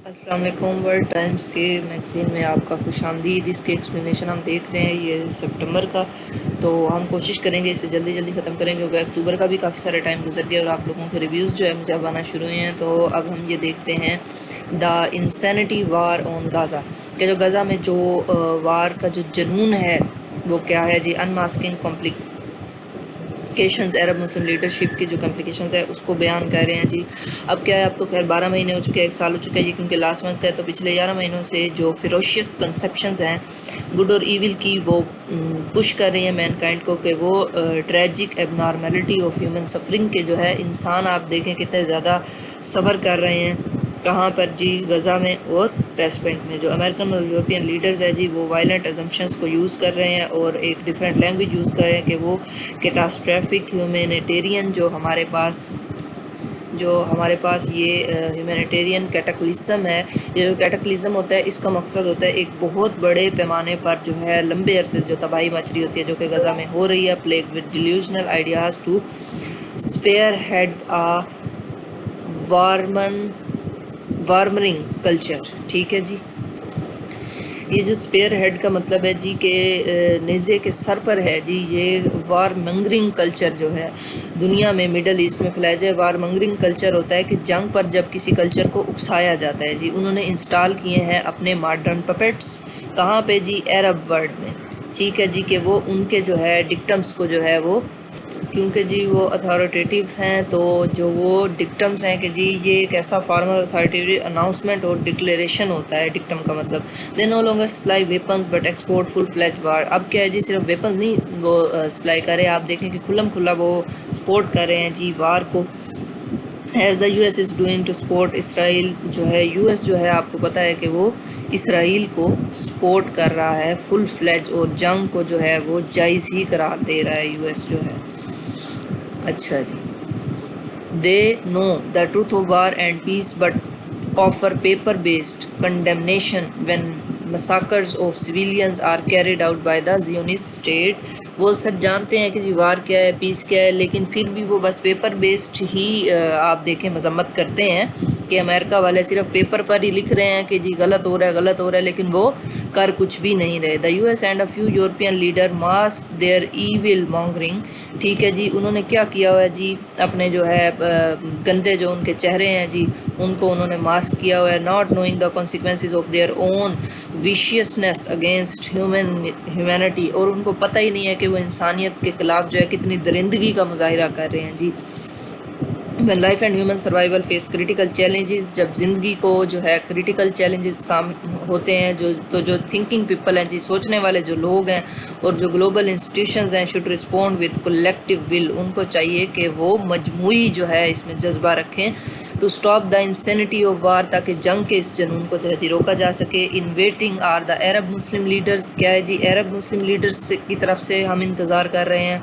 السلام علیکم۔ World Times کے میگزین میں آپ کا خوش آمدید۔ اس کے ایکسپلینیشن ہم دیکھ رہے ہیں یہ سپٹمبر کا، تو ہم کوشش کریں گے اسے جلدی ختم کریں، کیونکہ اکتوبر کا بھی کافی سارا ٹائم گزر گیا اور آپ لوگوں کے ریویوز جو ہے مجھے اب آنا شروع ہوئے ہیں۔ تو اب ہم یہ دیکھتے ہیں دا انسینٹی وار آن غازہ، کہ جو غزہ میں جو وار کا جو جنون ہے وہ کیا ہے جی۔ انماسکنگ کمپلیکیشنز عرب مسلم لیڈرشپ کی جو کمپلیکیشنز ہے اس کو بیان کر رہے ہیں جی۔ اب کیا ہے، اب تو خیر 12 مہینے ہو چکے ہیں، 1 سال ہو چکا ہے جی، کیونکہ لاسٹ منتھ کا ہے، تو پچھلے 11 مہینوں سے جو فیروشیس کنسیپشنز ہیں گڈ اور ایول کی، وہ پش کر رہی ہیں مین کائنڈ کو کہ وہ ٹریجک ایب نارمیلٹی آف ہیومن سفرنگ کے جو ہے انسان آپ دیکھیں کتنے زیادہ سفر کر رہے ہیں، کہاں پر جی، غزہ میں اور ویسٹ بینک میں۔ جو امریکن اور یورپین لیڈرز ہیں جی، وہ وائلنٹ ازمپشنز کو یوز کر رہے ہیں اور ایک ڈیفرنٹ لینگویج یوز کر رہے ہیں کہ وہ کیٹاسٹرافک ہیومینیٹیرین جو ہمارے پاس یہ ہیومینیٹیرین کیٹاکلزم ہے، یہ جو کیٹاکلزم ہوتا ہے اس کا مقصد ہوتا ہے ایک بہت بڑے پیمانے پر جو ہے لمبے عرصے جو تباہی مچ رہی ہوتی ہے، جو کہ غزہ میں ہو رہی ہے، plague with delusional ideas to spearhead warmongering culture. ٹھیک ہے جی، یہ جو اسپیئر ہیڈ کا مطلب ہے جی کہ نیزے کے سر پر ہے جی، یہ وار منگرنگ کلچر جو ہے دنیا میں مڈل ایسٹ میں پھیلایا جائے۔ وار منگرنگ کلچر ہوتا ہے کہ جنگ پر جب کسی کلچر کو اکسایا جاتا ہے جی۔ انہوں نے انسٹال کیے ہیں اپنے ماڈرن پپیٹس، کہاں پہ جی، عرب ورلڈ میں۔ ٹھیک ہے جی، کہ وہ ان کے جو ہے ڈکٹمس کو جو ہے وہ، کیونکہ جی وہ اتھارٹیٹیو ہیں، تو جو وہ ڈکٹمس ہیں کہ جی یہ ایک ایسا فارمل اتھارٹیٹیو اناؤنسمنٹ اور ڈکلیریشن ہوتا ہے ڈکٹم کا مطلب۔ They no longer supply weapons but export full fledge war. اب کیا ہے جی، صرف ویپنز نہیں وہ سپلائی کر رہے ہیں، آپ دیکھیں کہ کھلم کھلا وہ سپورٹ کر رہے ہیں جی وار کو، as the U S is doing to support Israel. جو ہے یو ایس جو ہے آپ کو پتہ ہے کہ وہ اسرائیل کو سپورٹ کر رہا ہے فل فلیج، اور جنگ کو جو ہے وہ جائز ہی قرار دے رہا ہے یو ایس جو ہے۔ اچھا جی، they know the truth of war and peace but offer paper based condemnation when massacres of civilians are carried out by the Zionist state. وہ سچ جانتے ہیں کہ جی وار کیا ہے، پیس کیا ہے، لیکن پھر بھی وہ بس پیپر بیسڈ ہی آپ دیکھیں مذمت کرتے ہیں کہ امریکہ والے صرف پیپر پر ہی لکھ رہے ہیں کہ جی غلط ہو رہا ہے، لیکن وہ کر کچھ بھی نہیں رہے۔ The U S and a few European leader mask their evil mongering. ٹھیک ہے جی، انہوں نے کیا کیا ہوا ہے جی، اپنے جو ہے گندے جو ان کے چہرے ہیں جی ان کو انہوں نے ماسک کیا ہوا ہے، not knowing the consequences of their own viciousness against humanity, اور ان کو پتہ ہی نہیں ہے کہ وہ انسانیت کے خلاف جو ہے کتنی درندگی کا مظاہرہ کر رہے ہیں جی۔ when life and human survival face critical challenges، جب زندگی کو جو ہے کریٹیکل چیلنجز ہوتے ہیں، جو تھنکنگ پیپل ہیں جی، سوچنے والے جو لوگ ہیں، اور جو گلوبل انسٹیٹیوشنز ہیں، should respond with collective will، ان کو چاہیے کہ وہ مجموعی جو ہے اس میں جذبہ رکھیں to stop the insanity of war, تاکہ جنگ کے اس جنون کو جو ہے جی روکا جا سکے۔ In waiting are the Arab Muslim leaders, کیا ہے جی، عرب مسلم لیڈرز کی طرف سے ہم انتظار کر رہے ہیں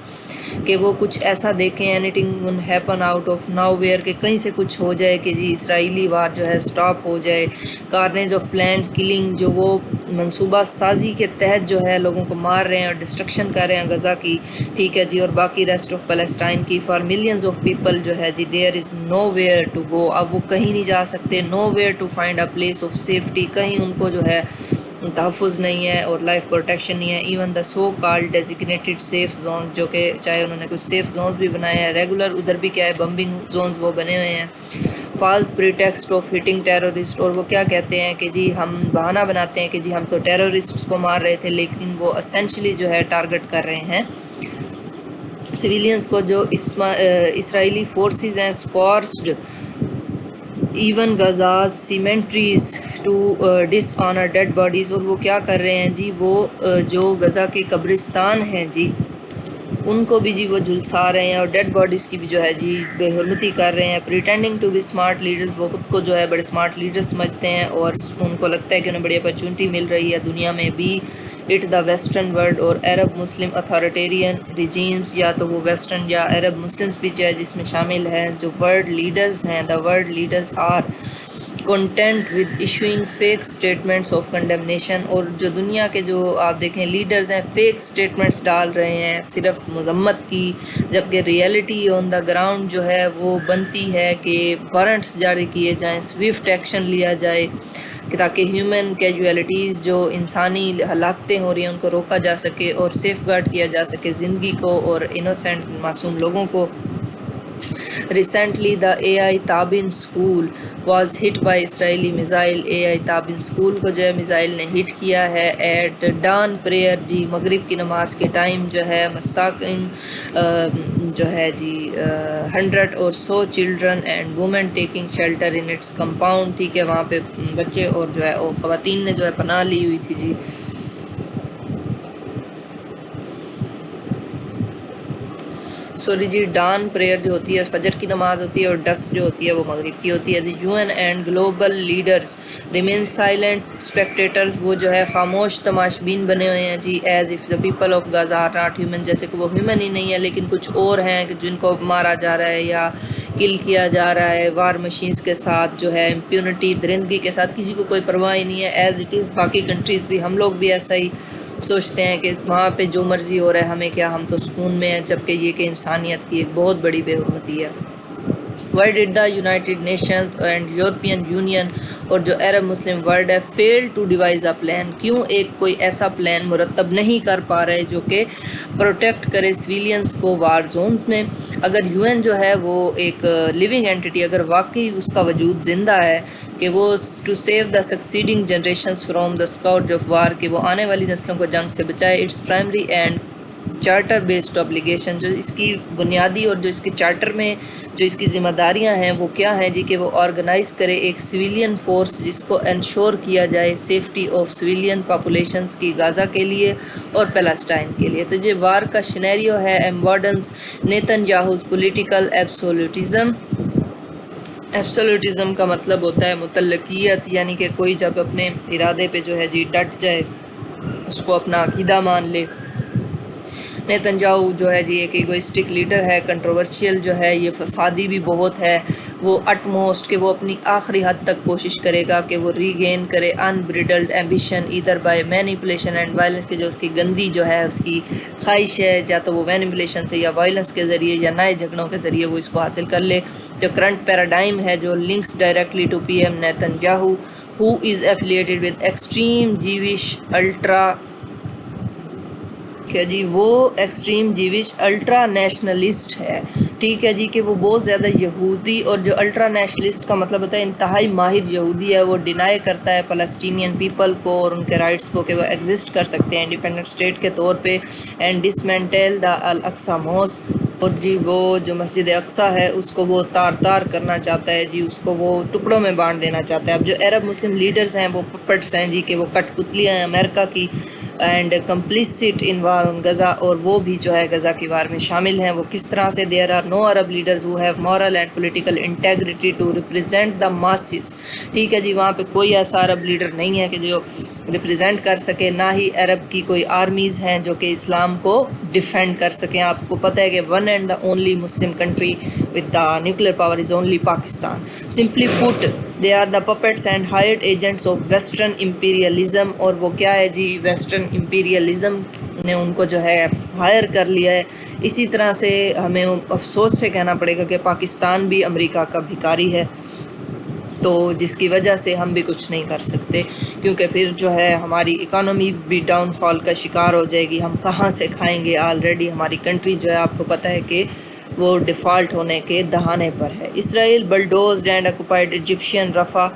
کہ وہ کچھ ایسا دیکھیں، anything one happen out of nowhere, کہ کہیں سے کچھ ہو جائے کہ جی اسرائیلی وار جو ہے سٹاپ ہو جائے۔ کارنیج آف پلانڈ کلنگ، جو وہ منصوبہ سازی کے تحت جو ہے لوگوں کو مار رہے ہیں اور ڈسٹرکشن کر رہے ہیں غزہ کی، ٹھیک ہے جی، اور باقی ریسٹ آف پیلسٹائن کی، فار ملینز آف پیپل جو ہے جی، there is nowhere to go, اب وہ کہیں نہیں جا سکتے، nowhere to find a place of safety, کہیں ان کو جو ہے تحفظ نہیں ہے اور لائف پروٹیکشن نہیں ہے۔ Even the so called designated safe zones, جو کہ چاہے انہوں نے کچھ سیف زونز بھی بنائے ہیں، ریگولر ادھر بھی کیا ہے بمبنگ زونز وہ بنے ہوئے ہیں، false pretext of hitting terrorist, اور وہ کیا کہتے ہیں کہ جی ہم بہانہ بناتے ہیں کہ جی ہم تو ٹیررسٹ کو مار رہے تھے، لیکن وہ اسینشلی جو ہے ٹارگٹ کر رہے ہیں سویلینز کو۔ جو اسرائیلی فورسز ہیں scorched even Gaza's cemeteries to dishonour dead bodies, اور وہ کیا کر رہے ہیں جی، وہ جو غزہ کے قبرستان ہیں جی ان کو بھی جی وہ جھلسا رہے ہیں، اور ڈیڈ باڈیز کی بھی جو ہے جی بے حرمتی کر رہے ہیں۔ Pretending to be smart leaders, وہ خود کو جو ہے بڑے اسمارٹ لیڈر سمجھتے ہیں اور ان کو لگتا ہے کہ انہیں بڑی اپرچونٹی مل رہی ہے دنیا میں بھی۔ اٹ دا ویسٹرن ورلڈ اور عرب مسلم اتھارٹیرین ریجیمز، یا تو وہ ویسٹرن یا عرب مسلمز بھی جو ہے جس میں شامل ہیں، جو ورلڈ لیڈرز ہیں، the world leaders are content with issuing fake statements of condemnation, اور جو دنیا کے جو آپ دیکھیں لیڈرز ہیں فیک اسٹیٹمنٹس ڈال رہے ہیں صرف مذمت کی، جبکہ ریئلٹی آن دا گراؤنڈ جو ہے وہ بنتی ہے کہ وارنٹس جاری کیے جائیں، سوئفٹ ایکشن لیا جائے کہ تاکہ ہیومن کیجویلٹیز جو انسانی ہلاکتیں ہو رہی ہیں ان کو روکا جا سکے اور سیف گارڈ کیا جا سکے زندگی کو اور انوسینٹ معصوم لوگوں کو۔ Recently, the AI Tabin school was hit by Israeli missile. AI Tabin school کو جو ہے میزائل نے ہٹ کیا ہے ایٹ ڈان پریئر، جی مغرب کی نماز کے ٹائم جو ہے مساکنگ جو ہے جی 100 اور so children and women taking shelter in its compound، ٹھیک ہے وہاں پہ بچے اور جو ہے وہ خواتین نے جو ہے پناہ لی ہوئی تھی جی۔ سوری جی، ڈان پریئر جو ہوتی ہے فجر کی نماز ہوتی ہے اور ڈسک جو ہوتی ہے وہ مغرب کی ہوتی ہے۔ The U N and global leaders remain silent spectators, وہ جو ہے خاموش تماشبین بنے ہوئے ہیں جی، as if the people of Gaza are not human, جیسے کہ وہ ہیومن ہی نہیں ہے لیکن کچھ اور ہیں جن کو مارا جا رہا ہے یا کل کیا جا رہا ہے وار مشینز کے ساتھ، جو ہے امپیونٹی درندگی کے ساتھ، کسی کو کوئی پرواہ ہی نہیں ہے۔ ایز اٹ از باقی کنٹریز بھی، ہم لوگ بھی ایسا ہی سوچتے ہیں کہ وہاں پہ جو مرضی ہو رہا ہے ہمیں کیا، ہم تو سکون میں ہیں، جبکہ یہ کہ انسانیت کی ایک بہت بڑی بے حرمتی ہے۔ Why did the United nations and European union اور جو عرب مسلم ورلڈ ہے فیل ٹو ڈیوائز اے پلان، کیوں ایک کوئی ایسا پلان مرتب نہیں کر پا رہے جو کہ پروٹیکٹ کرے سویلینز کو وار زونز میں؟ اگر یو این جو ہے وہ ایک لیونگ اینٹی، اگر واقعی اس کا وجود زندہ ہے کہ وہ to save the succeeding generations from the scourge of war, کہ وہ آنے والی نسلوں کو جنگ سے بچائے، its primary and charter based obligation، جو اس کی بنیادی اور جو اس کے چارٹر میں جو اس کی ذمہ داریاں ہیں وہ کیا ہیں جی، کہ وہ آرگنائز کرے ایک سویلین فورس جس کو انشور کیا جائے سیفٹی آف سویلین پاپولیشنز کی غزہ کے لیے اور پیلسٹائن کے لیے۔ تو یہ وار کا شنیریو ہے ایمبارڈنز نیتن یاہوز پولیٹیکل ایبسولوٹزم۔ ایبسولوٹزم کا مطلب ہوتا ہے مطلقیت، یعنی کہ کوئی جب اپنے ارادے پہ جو ہے جی ڈٹ جائے، اس کو اپنا عقیدہ مان لے۔ نیتن یاہو جو ہے جی ایک ایگوئسٹک لیڈر ہے، کنٹروورشیل جو ہے، یہ فسادی بھی بہت ہے، وہ اٹ موسٹ کہ وہ اپنی آخری حد تک کوشش کرے گا کہ وہ ری گین کرے unbridled ambition either by manipulation and violence, کے جو اس کی گندی جو ہے اس کی خواہش ہے، یا تو وہ مینیپولیشن سے یا وائلنس کے ذریعے یا نئے جھگڑوں کے ذریعے وہ اس کو حاصل کر لے۔ جو کرنٹ پیراڈائم ہے جو links directly to P M Netanyahu who is affiliated with extreme Jewish ultra, کہ جی وہ ایکسٹریم جیوش الٹرا نیشنلسٹ ہے، ٹھیک ہے جی، کہ وہ بہت زیادہ یہودی، اور جو الٹرا نیشنلسٹ کا مطلب ہوتا ہے انتہائی ماہر یہودی ہے، وہ ڈینائی کرتا ہے فلسطینین پیپل کو اور ان کے رائٹس کو کہ وہ ایگزسٹ کر سکتے ہیں انڈیپینڈنٹ اسٹیٹ کے طور پہ، and dismantle the Al-Aqsa mosque, اور جی وہ جو مسجد اقصی ہے اس کو وہ تار تار کرنا چاہتا ہے جی، اس کو وہ ٹکڑوں میں بانٹ دینا چاہتا ہے۔ اب جو عرب مسلم لیڈرز ہیں وہ پپٹس ہیں جی، کہ وہ کٹ پتلیاں ہیں امریکہ کی، اینڈ کمپلیسٹ ان وار آن غزہ، اور وہ بھی جو ہے غزہ کی وار میں شامل ہیں۔ وہ کس طرح سے؟ There are no Arab leaders who have moral and political integrity to represent the masses, ٹھیک ہے جی، وہاں پہ کوئی ایسا عرب لیڈر نہیں ہے کہ جو ریپرزینٹ کر سکے، نہ ہی عرب کی کوئی آرمیز ہیں جو کہ اسلام کو ڈیفینڈ کر سکیں۔ آپ کو پتہ ہے کہ one and the only Muslim country with the nuclear power is only Pakistan. Simply put they are the puppets and hired agents of western imperialism, اور وہ کیا ہے جی، ویسٹرن امپیریلزم نے ان کو جو ہے ہائر کر لیا ہے۔ اسی طرح سے ہمیں افسوس سے کہنا پڑے گا کہ پاکستان بھی امریکہ کا بھکاری ہے، تو جس کی وجہ سے ہم بھی کچھ نہیں کر سکتے، کیونکہ پھر جو ہے ہماری اکانومی بھی ڈاؤن فال کا شکار ہو جائے گی، ہم کہاں سے کھائیں گے؟ آلریڈی ہماری کنٹری جو ہے آپ کو پتہ ہے کہ وہ ڈیفالٹ ہونے کے دہانے پر ہے۔ Israel bulldozed and occupied Egyptian Rafah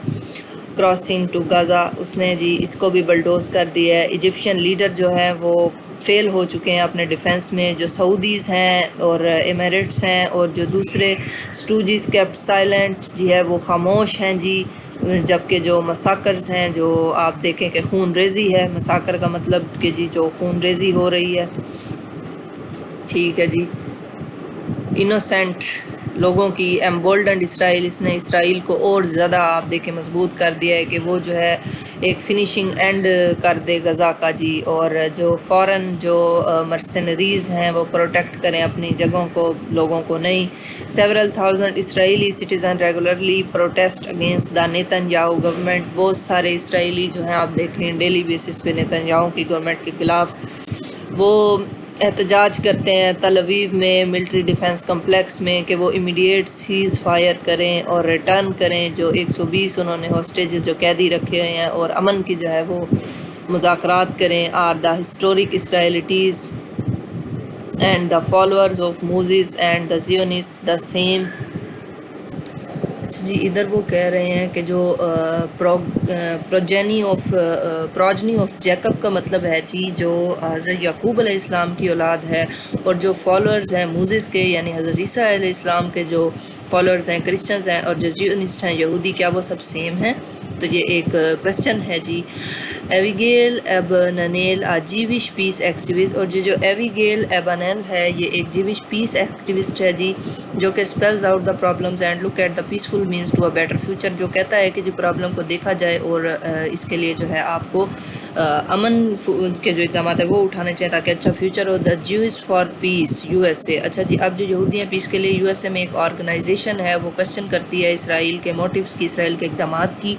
crossing to Gaza, اس نے جی اس کو بھی بلڈوز کر دیا ہے۔ ایجپشین لیڈر جو ہیں وہ فیل ہو چکے ہیں اپنے ڈیفنس میں، جو سعودیز ہیں اور ایمریٹس ہیں اور جو دوسرے اسٹوجیز کیپٹ سائلنٹ جی ہے وہ خاموش ہیں جی، جبکہ جو مساکرز ہیں جو آپ دیکھیں کہ خون ریزی ہے، مساکر کا مطلب کہ جی جو خون ریزی ہو رہی ہے، ٹھیک ہے جی، انوسینٹ لوگوں کی ایمبولڈنڈ اسرائیل، اس نے اسرائیل کو اور زیادہ آپ دیکھیں مضبوط کر دیا ہے کہ وہ جو ہے ایک فنیشنگ اینڈ کر دے غزہ کا جی، اور جو فورن جو مرسنریز ہیں وہ پروٹیکٹ کریں اپنی جگہوں کو، لوگوں کو نہیں۔ Several thousand Israeli citizen regularly protest against the Nitin Yahoo government, بہت سارے اسرائیلی جو ہیں آپ دیکھیں ڈیلی بیسس پہ نیتن یاہو کی گورنمنٹ کے خلاف وہ احتجاج کرتے ہیں تل اویو میں ملٹری ڈیفنس کمپلیکس میں کہ وہ امیڈیٹ سیز فائر کریں اور ریٹرن کریں جو 120 انہوں نے ہاسٹیجز جو قیدی رکھے ہوئے ہیں، اور امن کی جو ہے وہ مذاکرات کریں۔ Are the historic Israelites and the followers of Moses and the Zionists the same. جی ادھر وہ کہہ رہے ہیں کہ جو پروجنی آف جیکب کا مطلب ہے جی جو حضرت یعقوب علیہ السلام کی اولاد ہے، اور جو فالوورز ہیں موزیز کے یعنی حضرت عیسیٰ علیہ السلام کے جو فالوورز ہیں کرسچنز ہیں، اور جو زیونسٹ ہیں یہودی، کیا وہ سب سیم ہیں؟ تو یہ ایک کویسچن ہے جی۔ ایویگیل ایبنینیل جیوش پیس ایکٹیوسٹ، اور جو ایویگیل ایبنینل ہے یہ ایک جیوش پیس ایکٹیوسٹ ہے جی، جو کہ spells out the problems and look at the peaceful means to a better future, جو کہتا ہے کہ جو پرابلم کو دیکھا جائے اور اس کے لیے جو ہے آپ کو امن کے جو اقدامات ہیں وہ اٹھانے چاہیے تاکہ اچھا فیوچر ہو۔ The Jews for peace U S A, اچھا جی اب جو یہودی ہیں پیس کے لیے یو ایس اے میں ایک آرگنائزیشن ہے، وہ کوسچن کرتی ہے اسرائیل کے موٹیوز کی، اسرائیل کے اقدامات کی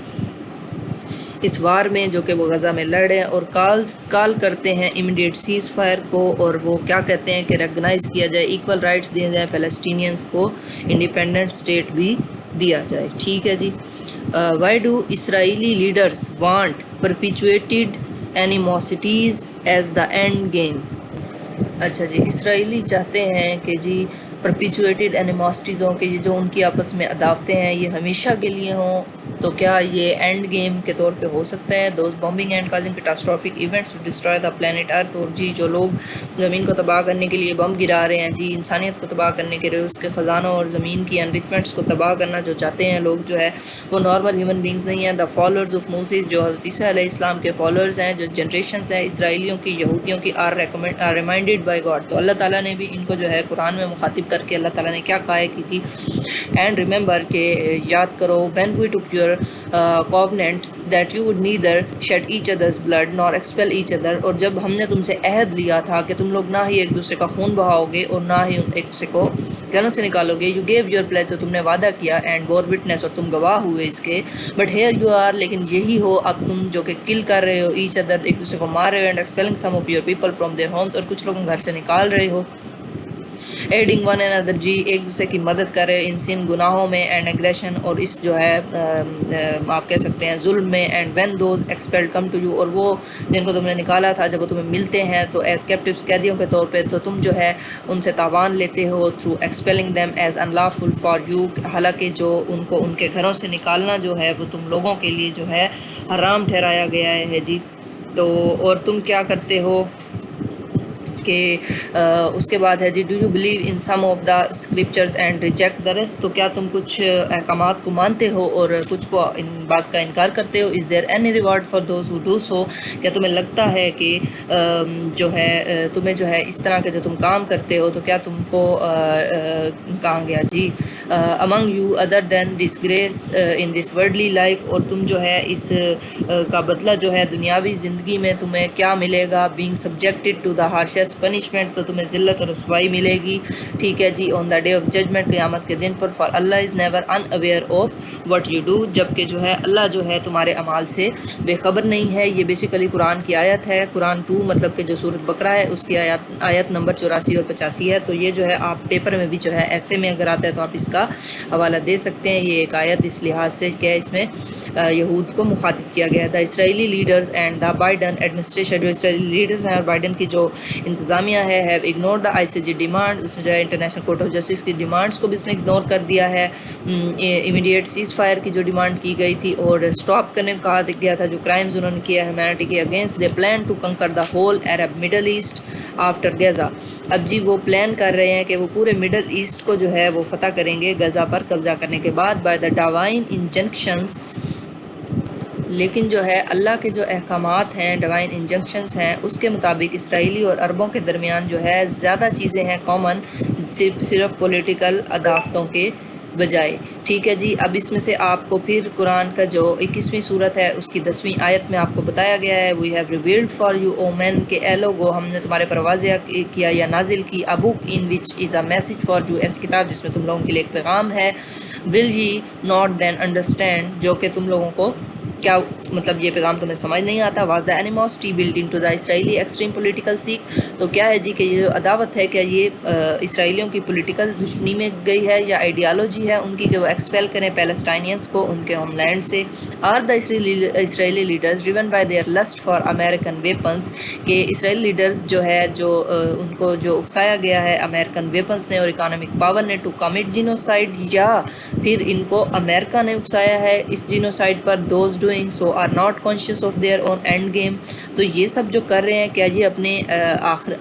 اس وار میں جو کہ وہ غزہ میں لڑ رہے ہیں، اور کال کرتے ہیں امیڈیٹ سیز فائر کو، اور وہ کیا کہتے ہیں کہ ریکگنائز کیا جائے، ایکول رائٹس دیے جائیں فلسطینینز کو، انڈیپینڈنٹ اسٹیٹ بھی دیا جائے۔ ٹھیک ہے جی۔ Why do Israeli leaders want perpetuated animosity as the end game? اچھا جی اسرائیلی چاہتے ہیں کہ جی پرپیچویٹڈ اینیموسٹیز ہوں، کہ یہ جو ان کی آپس میں عداوتیں ہیں یہ ہمیشہ کے لیے ہوں، تو کیا یہ اینڈ گیم کے طور پہ ہو سکتا ہے؟ Those bombing and causing catastrophic events to destroy the planet earth, اور جی جو لوگ زمین کو تباہ کرنے کے لیے بم گرا رہے ہیں جی، انسانیت کو تباہ کرنے کے لیے، اس کے خزانوں اور زمین کی انرچمنٹس کو تباہ کرنا جو چاہتے ہیں لوگ جو ہے وہ نارمل ہیومن بینگز نہیں ہیں۔ دا فالوورز آف موسیز، جو حضرت عیسیٰ علیہ السلام کے فالوورز ہیں، جو جنریشنز ہیں اسرائیلیوں کی، یہودیوں کی، آر ریمائنڈیڈ بائی گاڈ، تو اللہ تعالیٰ نے بھی ان کو جو ہے قرآن میں مخاطب کر کے اللہ تعالیٰ نے کیا کہا کی تھی، اینڈ ریممبر کہ یاد کرو when we took your covenant that you would neither shed each other's blood nor expel each other، اور جب ہم نے تم سے عہد لیا تھا کہ تم لوگ نہ ہی ایک دوسرے کا خون بہاؤ گے اور نہ ہی ایک دوسرے کو گھروں سے نکالو گے، you gave your pledge، تو تم نے وعدہ کیا، and bore witness، اور تم گواہ ہوئے اس کے، but here you are، لیکن یہی ہو اب تم جو کہ کل کر رہے ہو each other، ایک دوسرے کو مار رہے ہو، and expelling some of your people from their homes، اور کچھ لوگوں گھر سے نکال رہے ہو، ایڈنگ ون اینڈ ادر، جی ایک دوسرے کی مدد کرے ان سین گناہوں میں، اینڈ ایگریشن، اور اس جو ہے آپ کہہ سکتے ہیں ظلم میں، and when those expelled come to you, اور وہ جن کو تم نے نکالا تھا جب وہ تمہیں ملتے ہیں تو ایز کیپٹیوز قیدیوں کے طور پہ، تو تم جو ہے ان سے تاوان لیتے ہو through expelling them is unlawful for you, حالانکہ جو ان کو ان کے گھروں سے نکالنا جو ہے وہ تم لوگوں کے لیے جو ہے حرام ٹھہرایا گیا ہے جی۔ تو اور تم کیا کرتے ہو کہ اس کے بعد ہے جی do you believe in some of the scriptures and reject the rest, تو کیا تم کچھ احکامات کو مانتے ہو اور کچھ کو بعض کا انکار کرتے ہو؟ Is there any reward for those who do so, کیا تمہیں لگتا ہے کہ جو ہے تمہیں جو ہے اس طرح کے جو تم کام کرتے ہو تو کیا تم کو کہاں گیا جی among you other then disgrace in this worldly life, اور تم جو ہے اس کا بدلہ جو ہے دنیاوی زندگی میں تمہیں کیا ملے گا، being subjected to the harshest punishment, تو تمہیں ذلت اور رسوائی ملے گی، ٹھیک ہے جی، on the day of judgement, قیامت کے دن پر، for Allah is never unaware of what you do, جبکہ جو ہے اللہ جو ہے تمہارے اعمال سے بے خبر نہیں ہے۔ یہ بیسیکلی قرآن کی آیت ہے، قرآن 2 مطلب کہ جو سورۃ بقرہ ہے اس کی آیت نمبر 84 اور 85 ہے، تو یہ جو ہے آپ پیپر میں بھی جو ہے ایسے میں اگر آتا ہے تو آپ اس کا حوالہ دے سکتے ہیں۔ یہ ایک آیت اس لحاظ سے کہ اس میں یہود کو مخاطب کیا گیا ہے۔ The Israeli leaders and the Biden administration, جو اسرائیلی لیڈرز ہیں اور بائیڈن کی جو انتظامیہ ہے، have ignore the I C J demand, اس نے جو ہے انٹرنیشنل کورٹ آف جسٹس کی ڈیمانڈس کو بھی اس نے اگنور کر دیا ہے، امیڈیٹ سیز فائر کی جو ڈیمانڈ کی گئی تھی اور اسٹاپ کرنے کو کہا گیا تھا جو کرائمز انہوں نے کیا ہیومینٹی کے against, they plan to conquer the whole Arab Middle East after Gaza, اب جی وہ پلان کر رہے ہیں کہ وہ پورے مڈل ایسٹ کو جو ہے وہ فتح کریں گے غزہ پر قبضہ کرنے کے بعد، بائی دا ڈیوائن انجنکشنز، لیکن جو ہے اللہ کے جو احکامات ہیں، ڈیوائن انجنکشنز ہیں، اس کے مطابق اسرائیلی اور عربوں کے درمیان جو ہے زیادہ چیزیں ہیں کامن صرف پولیٹیکل اہدافتوں کے بجائے. ٹھیک ہے جی. اب اس میں سے آپ کو پھر قرآن کا جو 21ویں صورت ہے اس کی 10ویں آیت میں آپ کو بتایا گیا ہے we have revealed for you O man کہ اے لوگو ہم نے تمہارے پر واضح کیا یا نازل کی a book in which is a message for you ایسی کتاب جس میں تم لوگوں کے لیے ایک پیغام ہے. will ye not then understand جو کہ تم لوگوں کو کیا مطلب یہ پیغام تمہیں سمجھ نہیں آتا. Was the animosity built into the Israeli extreme political sect تو کیا ہے جی کہ یہ عداوت ہے کہ یہ اسرائیلیوں کی پولیٹیکل دشمنی میں گئی ہے یا آئیڈیالوجی ہے ان کی کہ وہ ایکسپیل کریں پیلسٹائنینس کو ان کے ہوم لینڈ سے. Are the Israeli leaders driven by their lust for American weapons کہ اسرائیلی لیڈرز جو ہے جو ان کو جو اکسایا گیا ہے امریکن ویپنس نے اور اکانومک پاور نے ٹو کمٹ جینوسائڈ یا پھر ان کو امریکہ نے اکسایا ہے اس جینوسائڈ پر. Those doing so are not conscious of their own end game تو یہ سب جو کر رہے ہیں کیا یہ اپنے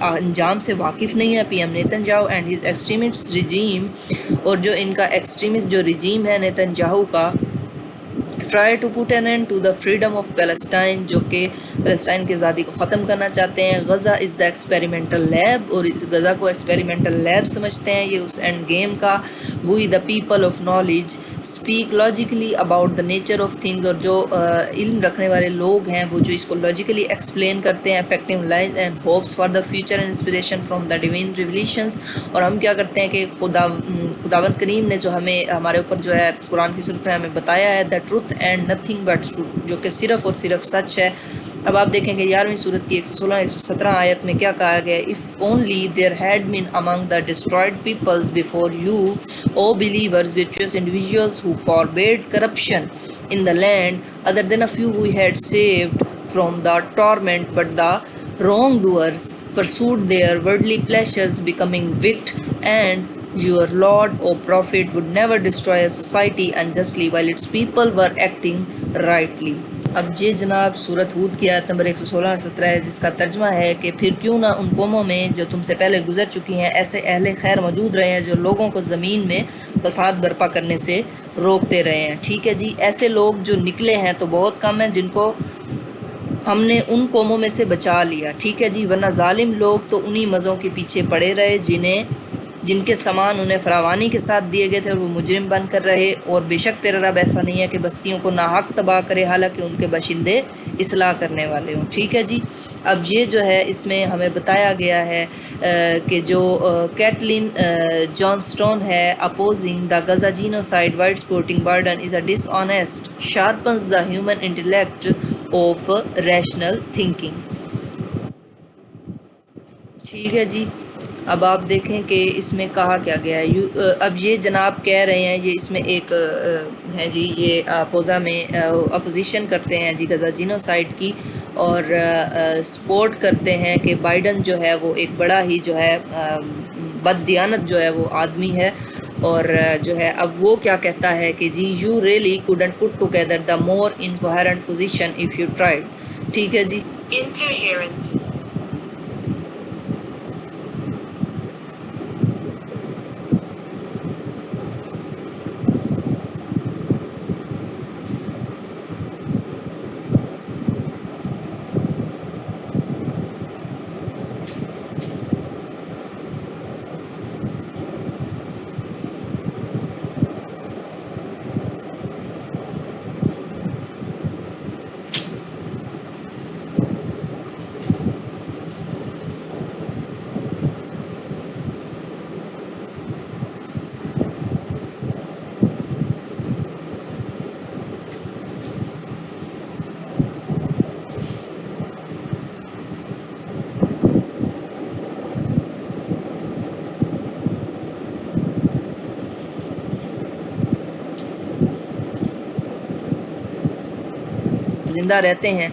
انجام سے واقف نہیں ہے. P M Netanyahu and his extremist regime اور جو ان کا ایکسٹریمسٹ جو رجیم ہے نیتن یاہو کا try to put an end to the freedom of Palestine جو کہ پیلسٹائن کی آزادی کو ختم کرنا چاہتے ہیں. غزہ از دا ایکسپیریمنٹل لیب اور اس غزہ کو ایکسپیریمنٹل لیب سمجھتے ہیں یہ اس اینڈ گیم کا. We the people of knowledge speak logically about the nature of things اور جو علم رکھنے والے لوگ ہیں وہ جو اس کو لاجیکلی ایکسپلین کرتے ہیں. Affecting lies and hopes for the future and inspiration from the ڈیوین revelations اور ہم کیا کرتے ہیں کہ خداوند کریم نے جو ہمیں ہمارے اوپر جو ہے قرآن کی صورت میں ہمیں بتایا ہے the truth and nothing but truth جو کہ صرف اور صرف سچ ہے. اب آپ دیکھیں کہ 11ویں صورت کی 116-117 آیت میں کیا کہا گیا ہے. If only there had been among the destroyed peoples before you O believers virtuous individuals who forbade corruption in the land other than a few who had saved from the torment but the wrongdoers pursued their worldly pleasures becoming wicked and your Lord O Prophet would never destroy a society unjustly while its people were acting rightly. اب یہ جناب سورت ہود کی آیت number 116 اور 17 ہے جس کا ترجمہ ہے کہ پھر کیوں نہ ان قوموں میں جو تم سے پہلے گزر چکی ہیں ایسے اہل خیر موجود رہے ہیں جو لوگوں کو زمین میں فساد برپا کرنے سے روکتے رہے ہیں. ٹھیک ہے جی. ایسے لوگ جو نکلے ہیں تو بہت کم ہیں جن کو ہم نے ان قوموں میں سے بچا لیا. ٹھیک ہے جی. ورنہ ظالم لوگ تو انہی مزوں کے پیچھے پڑے رہے جن کے سامان انہیں فراوانی کے ساتھ دیے گئے تھے اور وہ مجرم بن کر رہے. اور بے شک تیرا رب ایسا نہیں ہے کہ بستیوں کو ناحق تباہ کرے حالانکہ ان کے باشندے اصلاح کرنے والے ہوں. ٹھیک ہے جی. اب یہ جو ہے اس میں ہمیں بتایا گیا ہے کہ جو Caitlin Johnstone opposing the Gaza genocide while supporting burden is a dishonest sharpens the human intellect of rational thinking. ٹھیک ہے جی. اب آپ دیکھیں کہ اس میں کہا کیا گیا ہے. اب یہ جناب کہہ رہے ہیں یہ اس میں ایک ہے جی یہ اپوزا میں اپوزیشن کرتے ہیں جی غزہ جینوسائڈ کی اور سپورٹ کرتے ہیں کہ بائیڈن جو ہے وہ ایک بڑا ہی جو ہے بد دیانت جو ہے وہ آدمی ہے. اور جو ہے اب وہ کیا کہتا ہے کہ جی you really couldn't put together the more incoherent position if you tried. ٹھیک ہے جی. زندہ رہتے ہیں